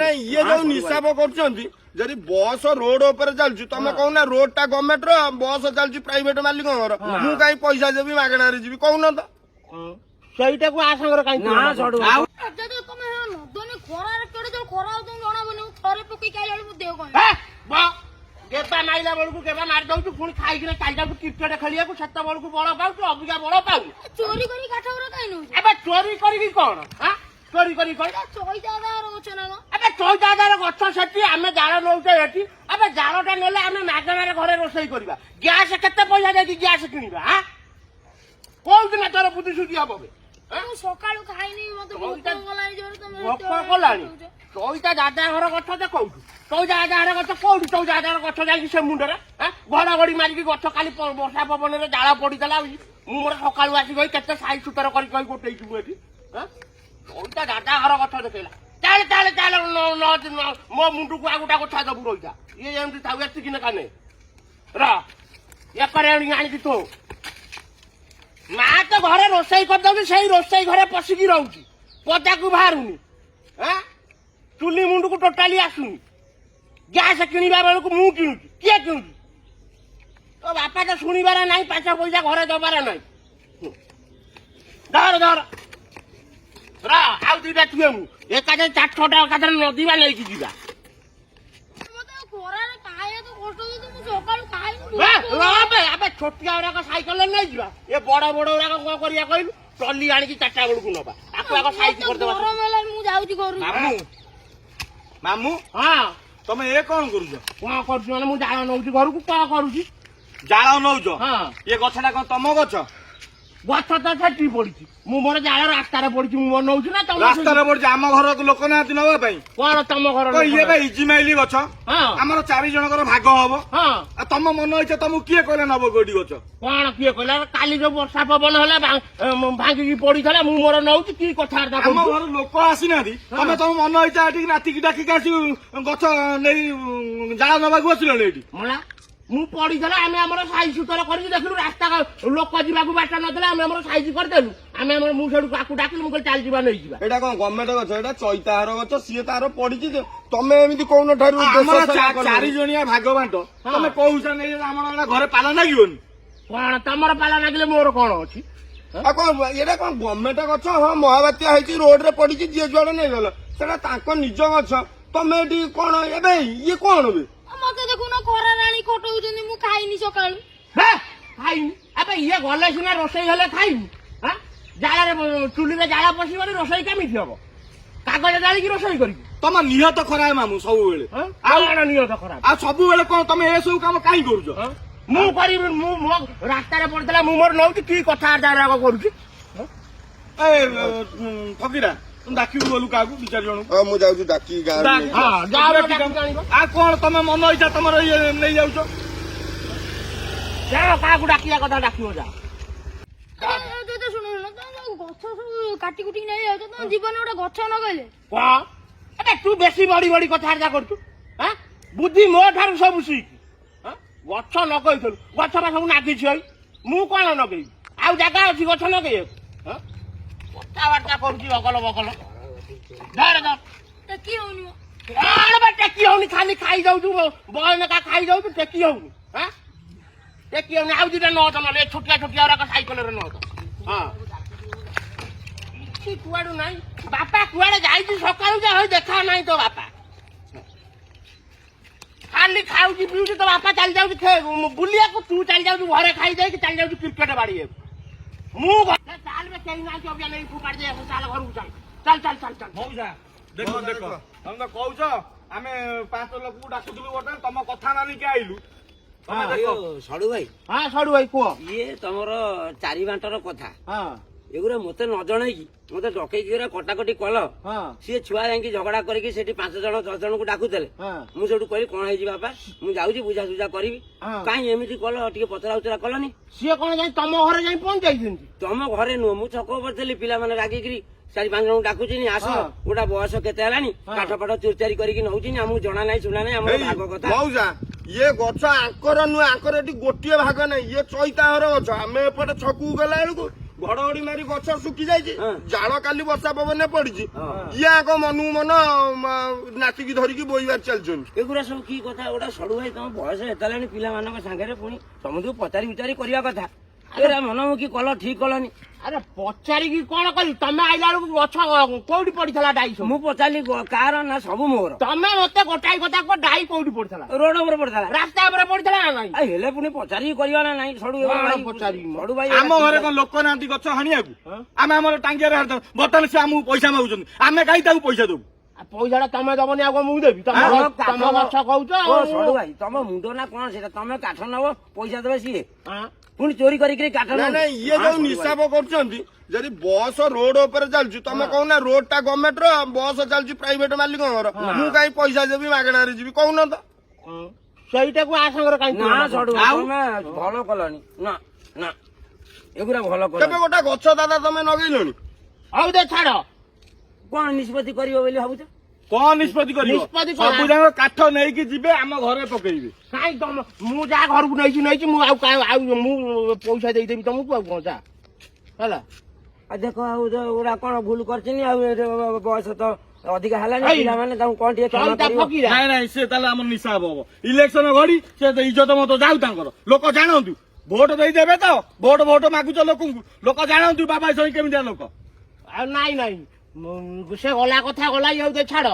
ନାଇଁ ଇଏ ଯୋଉ ନିଶାପ କରୁଛନ୍ତି ଯଦି ବସ୍ ରୋଡ ଉପରେ ଚାଲୁଛି ତମେ କହୁନା ରୋଡ ଟା ଗଭର୍ଣ୍ଣମେଣ୍ଟ ର ବସ୍ ଚାଲୁଛି ପ୍ରାଇଭେଟ ମାଲିକଙ୍କର ମୁଁ କାହିଁ ପଇସା ଦେବି ମାଗଣାରେ ଯିବି କହୁନ ତ ସେଇଟାକୁ ଆ ସାଙ୍ଗରେ କାହିଁ ନା ସଡୁ ଯଦି ତମେ ନଦନି ଖରାରେ କେଡେ ଯୋଉ ଖରା ହଉଛି ଜଣାବନି ଥରେ ପକେଇ ଖାଇଲା ବେଳକୁ ଦେହ କଣ କେବା ମାଇଲା ବେଳକୁ କେବା ମାରି ଦଉଛୁ ପୁଣି ଖାଇକିନା ଚାଲି ଯାଉଛୁ କ୍ରିକେଟ ଖେଳିବାକୁ ସେତେ ବେଳକୁ ବଳ ପାଉଛୁ ଅବିକା ବଳ ପାଉଛୁ ଚୋରି କରି କାଠ ଗୁରା କାଇଁ ନଉଛୁ ଏବେ ଚୋରି କରିକି କଣ ଚୋରି କରି କଣ ଚଇତା ଗଛ ନା ଏବେ 14,000 ଗଛ ସେଠି ଆମେ ଜାଳ ନଉଛେ ଏଠି ଏବେ ଜାଳଟା ନେଲେ ଆମେ ମାଗଣାରେ ଘରେ ରୋଷେଇ କରିବା ଗ୍ୟାସ କେତେ ପଇସା ଦେଇକି ଗ୍ୟାସ କିଣିବା କୋଉ ଦିନ ତୋର ବୁଦ୍ଧି ସୁଦ୍ଧି ହବ ମୁଁ ସକାଳୁ ଖାଇନି ମତେ ଭୋକ କଲାଣି ଜୋରେ ତମେ ଭୋକ କଲାଣି ଚଇତା ଦାଦା ଘର ଗଛ ଦେଖଉଛୁ ଚଉଦା ଦାଦା ଘର ଗଛ କୋଉଠି ଚଉଦା ଦାଦା ଗଛ ଯାଇକି ସେ ମୁଣ୍ଡରେ ଘଡଘଡି ମାରିକି ଗଛ କାଲି ବର୍ଷା ପବନରେ ଜାଳ ପଡିଦେଲା ମୁଁ ମୋର ସକାଳୁ ଆସିକି କେତେ ସାଇ ସୁତର କରି ଗୋଟେଇଛୁ ମୁଁ ଏଠି ଚଉଦା ଦାଦା ଘର ଗଛ ଦେଖେଇଲା ଚାଲେ ଚାଲେ ଚାଲେ ମୋ ମୁଣ୍ଡକୁ ଆଉ ଗୋଟା କଥା ଦବୁ ରହିଥା ଇଏ ଯେମିତି ଥାଉ ଏତିକି ନେଖା ନେ ର ଏକରେ ଆଣିକି ତୁ ମା ତ ଘରେ ରୋଷେଇ କରିଦଉଛି ସେଇ ରୋଷେଇ ଘରେ ପଶିକି ରହୁଛି ପଦାକୁ ବାହାରୁନି ଚୁଲି ମୁଣ୍ଡକୁ ଟୋଟାଲି ଆସୁନି ଗ୍ୟାସ କିଣିବା ବେଳକୁ ମୁଁ କିଣୁଛି କିଏ କିଣୁଛି ତୋ ବାପା ତ ଶୁଣିବାର ନାହିଁ 5 ପଇସା ଘରେ ଦବାର ନାହିଁ ଧର ଧର ଆଉ ଦିଟା ଥିବେ ମୁଁ ଏକାଥରେ 4-6ଟା ଏକାଥରେ ନଦୀବା ନେଇକି ଯିବା ଖରାରେ ଖାଇବା ତ କଷ୍ଟ ହଉଛି ମୁଁ ସକାଳୁ ଖାଇନି ଆମେ ଛୋଟିଆ ଗୁଡାକ ସାଇକେଲରେ ନେଇଯିବା ଏ ବଡ ବଡ ଗୁଡାକ କଣ କରିବା କହିଲୁ ଟଲି ଆଣିକି 4ଟା ବେଳକୁ ନବା ତାକୁ ଆଗ ସାଇଜ କରିଦେବା ଗରମ ହେଲାଣି ମୁଁ ଯାଉଛି ଘରକୁ ମାମୁଁ ହଁ ତମେ ଏ କଣ କରୁଛ କଣ କରୁଛୁ ମାନେ ମୁଁ ଜାଳ ନଉଛି ଘରକୁ କଣ କରୁଛି ଜାଳ ନଉଛ ହଁ ଏ ଗଛଟା କଣ ତମ ଗଛ ଗଛ ତ ସେଠି ପଡିଛି ମୁଁ ମୋର ଜାଳ ରାସ୍ତାରେ ପଡିଛି ମୁଁ ମୋର ନଉଛି ନା ତମ ରାସ୍ତାରେ ପଡିଛି ଆମ ଘର ଲୋକ ନାହାନ୍ତି ନବା ପାଇଁ କଣ ତମ ଘର ଇଏ ବା ଇଜିମାଇଲି ଗଛ ଆମର 4 ଜଣଙ୍କର ଭାଗ ହବ ଆଉ ତମ ମନ ଇଚ୍ଛା ତମକୁ କିଏ କହିଲେ ନବ ଗୋଡି ଗଛ କଣ କିଏ କହିଲା କାଲି ଯୋଉ ବର୍ଷା ପବନ ହେଲା ଭାଙ୍ଗିକି ପଡିଥିଲା ମୁଁ ମୋର ନଉଛି କି କଥାବାର୍ତ୍ତା ଆମ ଘର ଲୋକ ଆସିନାହାନ୍ତି ତମେ ତମ ମନ ଇଚ୍ଛା ଏଠିକି ନାତିକି ଡାକିକି ଆସି ଗଛ ନେଇ ଜାଳ ନବାକୁ ଆସିଲଣି ଏଠି ମଲା ମୁଁ ପଡିଥିଲା ଆମେ ଆମର ସାଇଜ ସୁତର କରିକି ଦେଖିଲୁ ରାସ୍ତା ଲୋକ ଯିବାକୁ ବାଟ ନଥିଲା ଆମେ ଆମର ସାଇଜ କରିଦେଲୁ ଆମେ ଆମର ମୁଁ ସେଠୁ ଆକୁ ଡାକିଲୁ ମୁଁ କହିଲି ଚାଲିଯିବା ନେଇଯିବା ଏଇଟା କଣ ଗଭର୍ଣ୍ଣମେଣ୍ଟ ଗଛ ଏଇଟା ଚୈତାହାର ଗଛ ସିଏ ତାର ପଡିଛି ତମେ ଏମିତି କହୁନ ଠାରୁ 4 ଜଣିଆ ଭାଗ ବାଣ୍ଟ ତମେ କହୁଛ ନେଇ ଆମର ଘରେ ପାଲା ଲାଗିବନି କଣ ତମର ପାଲା ଲାଗିଲେ ମୋର କଣ ଅଛି ଆଉ କଣ ଏଇଟା କଣ ଗଭର୍ଣ୍ଣମେଣ୍ଟ ଗଛ ହଁ ମହାବାତ୍ୟା ହେଇଛି ରୋଡରେ ପଡିଛି ଯିଏ ଯୁଆଡେ ନେଇଗଲ ସେଟା ତାଙ୍କ ନିଜ ଗଛ ତମେ ଏଠି କଣ ଏବେ ଇଏ କଣ ବେ ମତେ ଦେଖୁନ ଖରାରେ ଆଣି ଖଟଉଛନ୍ତି ମୁଁ ଖାଇନି ସକାଳୁ ଖାଇନି ଏବେ ଇଏ ଗଲେ ସିନା ରୋଷେଇ ହେଲେ ଖାଇବୁ ଜାଳରେ ଚୁଲିରେ ଜାଳ ପଶିବନି ରୋଷେଇ କେମିତି ହବ କାଗଜ ଜାଳିକି ରୋଷେଇ କରିବୁ ତମ ନିହତ ଖରାପ ମାମୁଁ ସବୁବେଳେ ଆଉ କଣ ନିହତ ଖରାପ ଆଉ ସବୁବେଳେ କଣ ତମେ ଏସବୁ କାମ କାହିଁ କରୁଛ ମୁଁ କରିବି ମୁଁ ମୋ ରାସ୍ତାରେ ପଡିଥିଲା ମୁଁ ମୋର ନଉଛି କି କଥାବାର୍ତ୍ତା କରୁଛି ଫକୀରା ଡାକିବୁ ଗଲୁ କାହାକୁ 2-4 ଜଣଙ୍କୁ ମୁଁ ଯାଉଛି ଡାକି ଗାଁ ଆଉ କଣ ତମେ ମନ ଇଚ୍ଛା ତମର ଇଏ ନେଇଯାଉଛ ଯାଅ କାହାକୁ ଡାକିବା କଥା ଡାକିବ ଯାଅ ଶୁଣ ଗଛ ସବୁ କାଟି କୁଟିକି ନେଇଯାଉଛ ତମ ଜୀବନ ଗୋଟେ ଗଛ ନଗେଇଲେ କଣ ଏବେ ତୁ ବେଶୀ ବଢି ବଢି କଥାବାର୍ତ୍ତା କରୁଛୁ ବୁଦ୍ଧି ମୋ ଠାରୁ ସବୁ ଶିଖ ଗଛ ଲଗେଇଥିଲୁ ଗଛ ବା ସବୁ ନାଗିଛି ଭାଇ ମୁଁ କଣ ଲଗେଇବି ଆଉ ଜାଗା ଅଛି ଗଛ ଲଗେଇବାକୁ କଥାବାର୍ତ୍ତା କରୁଛି ଅଗଲ ବଗଲ ଟେକି ହଉନି ଟେକି ହଉନି ଖାଲି ଖାଇଯାଉଛୁ ବୟନକା ଖାଇଯାଉଛୁ ଟେକି ହଉନି ଟେକି ହଉନି ଆଉ ଦିଟା ନଅଟ ନହେଲେ ଛୋଟିଆ ଛୋଟିଆ ଗୁଡାକ ସାଇକେଲରେ ନଅଟ କିଛି କୁଆଡୁ ନାହିଁ ବାପା କୁଆଡେ ଯାଇଛି ସକାଳୁ ଯା ହଇ ଦେଖା ନାହିଁ ତୋ ବାପା ଖାଲି ଖାଉଛି ପିଉଛି ତୋ ବାପା ଚାଲି ଯାଉଛି ବୁଲିବାକୁ ତୁ ଚାଲି ଯାଉଛୁ ଘରେ ଖାଇ ଯାଇକି ଚାଲି ଯାଉଛୁ କ୍ରିକେଟ ବାଡିବାକୁ ମୁଁ ଚାଲବେ କେହି ନାହିଁ ଅବିଆ ନେଇ ଫୋପାଡ଼ି ଦେଇ ଆସ ଚାଲ ଘରକୁ ଚାଲ ଚାଲ ଚାଲ ଚାଲ ମଉସା ଦେଖ ଦେଖ ତମେ ତ କହୁଛ ଆମେ 5 ଲୋକକୁ ଡାକୁଥିଲୁ ବର୍ତ୍ତମାନ ତମ କଥା ମାନିକି ଆଇଲୁ ସଡୁ ଭାଇ ହଁ ସଡୁ ଭାଇ କୁହ ଇଏ ତମର 4 ବାଣ୍ଟର କଥା ହଁ ଏଗୁରା ମତେ ନ ଜଣେଇକି ମତେ ଡକେଇକି କଟାକଟି କଲ ସିଏ ଛୁଆ ଯାଇକି ଝଗଡା କରିକି ସେଠି 5 ଜଣ 10 ଜଣଙ୍କୁ ଡାକୁଥିଲେ ମୁଁ ସେଠୁ କହିଲି କଣ ହେଇଛି ବାପା ମୁଁ ଯାଉଛି ବୁଝାସୁଝା କରିବି କାହିଁ ଏମିତି କଲ ଟିକେ ପଚରା ଉଚରା କଲନି ସିଏ କଣ ଯାଇ ତମ ଘରେ ଯାଇ ପହଞ୍ଚାଇଛନ୍ତି ତମ ଘରେ ନୁହଁ ମୁଁ ଛକ ଉପରେ ଥିଲି ପିଲାମାନେ ରାଗିକିରି 4-5 ଜଣଙ୍କୁ ଡାକୁଛି ଆସ ଗୋଟା ବୟସ କେତେ ହେଲାଣି ପାଠ ପାଠ ଚୋରି କରିକି ନଉଛି ଆମକୁ ଜଣା ନାହିଁ ଶୁଣା ନାହିଁ ଆମର ଭାଗ କଥା ମଉସା ଇଏ ଗଛ ଆଙ୍କର ନୁହେଁ ଆଙ୍କର ଏଠି ଗୋଟିଏ ଭାଗ ନାହିଁ ଇଏ ଚୈତାହର ଗଛ ଆମେ ଏପଟେ ଛକକୁ ଗଲା ବେଳକୁ ଘଡଘଡି ମାରି ଗଛ ଶୁଖି ଯାଇଛି ଜାଳ କାଲି ବର୍ଷା ପବନରେ ପଡିଛି ଇଏ ଆଗ ମନକୁ ମନ ରାତିକି ଧରିକି ବୋଇବାର ଚାଲିଛନ୍ତି। ଏଗୁରା ସବୁ କି କଥା ଗୋଟା ସଡୁ ଭାଇ ତମ ବୟସ ହେଲାଣି ପିଲାମାନଙ୍କ ସାଙ୍ଗରେ ପୁଣି ସମସ୍ତଙ୍କୁ ପଚାରି ବିଚାରି କରିବା କଥା। ଏରା ମନମୁଖୀ କଲ ଠିକ କଲନି। ଆରେ ପଚାରିକି କଣ କଲି ତମେ ଆଇଲା ବେଳକୁ ଗଛ କୋଉଠି ପଡିଥିଲା ଡାଇ ସବୁ? ମୁଁ ପଚାରିଲି କାହାର ନା ସବୁ ମୋର। ତମେ ମତେ ଗୋଟାଏ କଥା କୁହ ଡାଇ କୋଉଠି ପଡିଥିଲା? ରୋଡ ଉପରେ ପଡିଥିଲା। ରାସ୍ତା ଉପରେ ପଡିଥିଲା ନା ନାଇଁ? ହେଲେ ପୁଣି ପଚାରିକି କରିବା ନା ନାଇଁ ସଡୁ ପଚାରିବି ସଡୁ ଭାଇ ଆମ ଘରେ କଣ ଲୋକ ନାହାନ୍ତି ଗଛ ହାଣିବାକୁ? ଆମେ ଆମର ଟାଙ୍ଗିଆରେ ହାଣିଥାଉ। ବର୍ତ୍ତମାନ ସେ ଆମକୁ ପଇସା ମାଗୁଛନ୍ତି, ଆମେ କାହିଁ ତାକୁ ପଇସା ଦବୁ? ପଇସା ଟା ତମେ ଦବନି ଆଉ କଣ ମୁଁ ଦେବି? ତମ ଗଛ କହୁଛ ସଡୁ ଭାଇ ତମ ମୁଣ୍ଡ ନା କଣ ସେଟା? ତମେ କାଠ ନବ ପଇସା ଦେବେ ସିଏ ପୁଣି ଚୋରି କରିକି କାଠ ନାଇଁ ନାଇଁ ଇଏ ଯୋଉ ନିଶାପ କରୁଛନ୍ତି, ଯଦି ବସ ରୋଡ ଉପରେ ଚାଲୁଛି ତମେ କହୁନା ରୋଡ ଟା ଗଭର୍ଣ୍ଣମେଣ୍ଟ ର, ବସ ଚାଲୁଛି ପ୍ରାଇଭେଟ ମାଲିକଙ୍କର, ମୁଁ କାହିଁ ପଇସା ଦେବି ମାଗଣାରେ ଯିବି କହୁନ ତ? ସେଇଟାକୁ ଆ ସାଙ୍ଗରେ କାହିଁ ନା ସଡୁ ତମେ ଭଲ କଲନି। ନା ନା ଏଗୁରା ଭଲ କଲ। କେବେ ଗୋଟେ ଗଛ ଦାଦା ତମେ ଲଗେଇଲଣି? ହଉ ଦେ ଛାଡ। କଣ ନିଷ୍ପତ୍ତି କରିବ ବୋଲି ଭାବୁଛ? କଣ ନିଷ୍ପତ୍ତି କରିବ? ନିଷ୍ପତ୍ତି କଣ? ସବୁ ଯାକ କାଠ ନେଇକି ଯିବେ ଆମ ଘରେ ପକେଇବେ। କାଇଁ ତମ ମୁଁ ଯାହା ଘରକୁ ନେଇଛି ମୁଁ ଆଉ ମୁଁ ପଇସା ଦେଇଦେବି ତମକୁ ଆଉ କଣ ଯା ହେଲା। ଆଉ ଦେଖ ଆଉ ଓରା କଣ ଭୁଲ କରିଛିନି ଆଉ ବୟସ ତ ଅଧିକା ହେଲାନି ପିଲାମାନେ ତାଙ୍କୁ କଣ ଟିକେ କ୍ଷମା କରିବ। ଫକୀରା ନାଇଁ ନାଇଁ ସେ ତାହେଲେ ଆମର ନିଶାବ ହବ। ଇଲେକ୍ସନ ଘଡି ସେ ଇଜ୍ଜତ ମତ ଯାଉ ତାଙ୍କର, ଲୋକ ଜାଣନ୍ତୁ। ଭୋଟ ଦେଇଦେବେ ତ, ଭୋଟ ମାଗୁଛ ଲୋକଙ୍କୁ, ଲୋକ ଜାଣନ୍ତୁ ବାବା ସହି କେମିତିଆ ଲୋକ। ଆଉ ନାଇଁ ନାଇଁ ସେ ଗଲା କଥା ଗଲା ଆଉ ଦେ ଛାଡ।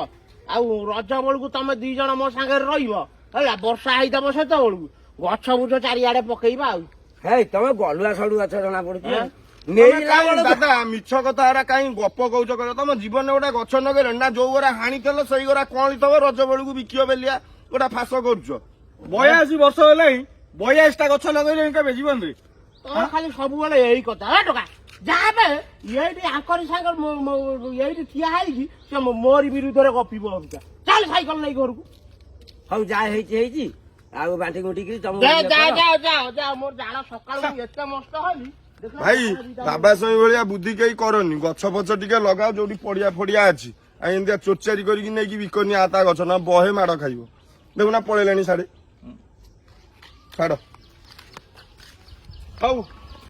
ଆଉ ରଜ ବେଳକୁ ତମେ ଦି ଜଣ ମୋ ସାଙ୍ଗରେ ରହିବ ହେଲା। ବର୍ଷା ହେଇଥିବ ସେତେବେଳକୁ ଗଛ ବୁଛ ଚାରିଆଡେ ପକେଇବା ଆଉ। ହେଇ ତମେ ଗଲୁଆ ସଡୁ ଗଛ ଜଣା ପଡୁଛି। ତମେ କାଇଁ ଦାଦା ମିଛ କଥା ହେରା କାଇଁ ଗପ କହୁଛ କହିଲ? ତମ ଜୀବନରେ ଗୋଟେ ଗଛ ଲଗେଇଲ ନା, ଯୋଉ ଗୋରା ହାଣିଥିଲ ସେଇ ଗୋରା କଅଁଳି ଥବ, ରଜ ବେଳକୁ ବିକିବ ବେଲିଆ ଗୋଟେ ଫାସ କରୁଛ। 82 ବର୍ଷ ହେଲାଣି 82ଟା ଗଛ ଲଗେଇଲେଣି କେବେ ଜୀବନରେ? ତମର ଖାଲି ସବୁବେଳେ ଏଇ କଥା ହେ ଟୋକା। ଯାହା ଏଇଠି ଆଙ୍କରି ସାଙ୍ଗରେ ଏଇଠି ଠିଆ ହେଇକି ସେ ମୋରି ବିରୁଦ୍ଧରେ ଗପିବ ଅବିକା। ଚାଲ ସାଇକେଲ ନେଇ ଘରକୁ। ହଉ ଯାହା ହେଇଛି ହେଇଛି ଆଉ ବାଣ୍ଟି ଗୁଣ୍ଟିକିରି ତମକୁ ଯାଅ ମୋର ଜାଳ ସକାଳୁ ମୁଁ ଏତେ ମସ୍ତ ହେଲି। ଭାଇ ବାବା ସହି ଭଳିଆ ବୁଦ୍ଧି କେହି କରନି, ଗଛ ଫଛ ଟିକେ ଲଗାଅ ଯୋଉଠି ପଡିଆ ଫଡିଆ ଅଛି। ଆଉ ଏମିତିଆ ଚୋଚାରି କରିକି ନେଇକି ବିକନି ଆ ତା ଗଛ, ନା ବହେ ମାଡ ଖାଇବ। ଦେଖୁନା ପଳେଇଲାଣି ସାଡେ। ଛାଡ ହଉ।